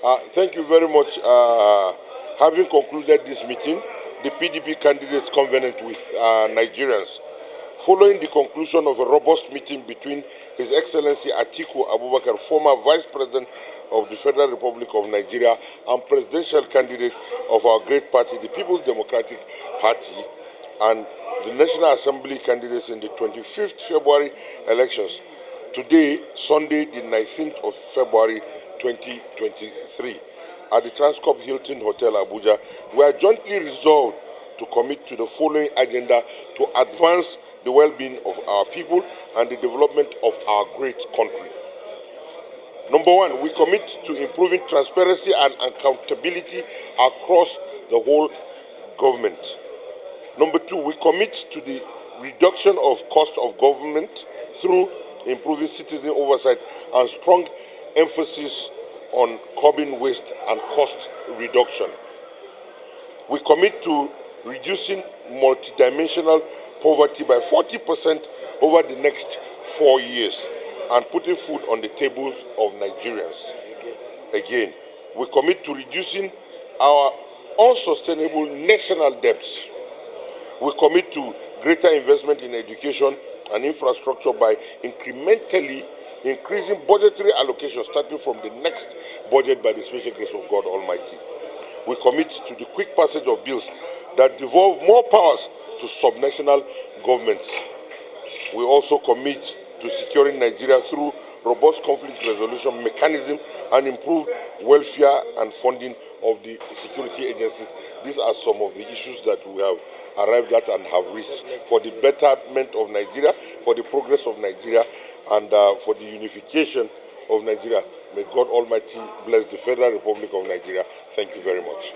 Thank you very much. Having concluded this meeting, the PDP candidates covenant with Nigerians. Following the conclusion of a robust meeting between His Excellency Atiku Abubakar, former Vice President of the Federal Republic of Nigeria and presidential candidate of our great party, the People's Democratic Party, and the National Assembly candidates in the 25th February elections, today, Sunday, the 19th of February 2023, at the Transcorp Hilton Hotel, Abuja, we are jointly resolved to commit to the following agenda to advance the well-being of our people and the development of our great country. Number one, we commit to improving transparency and accountability across the whole government. Number two, we commit to the reduction of cost of government through improving citizen oversight and strong emphasis on curbing waste and cost reduction. We commit to reducing multidimensional poverty by 40% over the next 4 years and putting food on the tables of Nigerians. Again, we commit to reducing our unsustainable national debts. We commit to greater investment in education and infrastructure by incrementally increasing budgetary allocation starting from the next budget by the special grace of God Almighty. We commit to the quick passage of bills that devolve more powers to subnational governments. We also commit to securing Nigeria through robust conflict resolution mechanism and improved welfare and funding of the security agencies. These are some of the issues that we have arrived at and have reached for the betterment of Nigeria, for the progress of Nigeria, and for the unification of Nigeria. May God Almighty bless the Federal Republic of Nigeria. Thank you very much.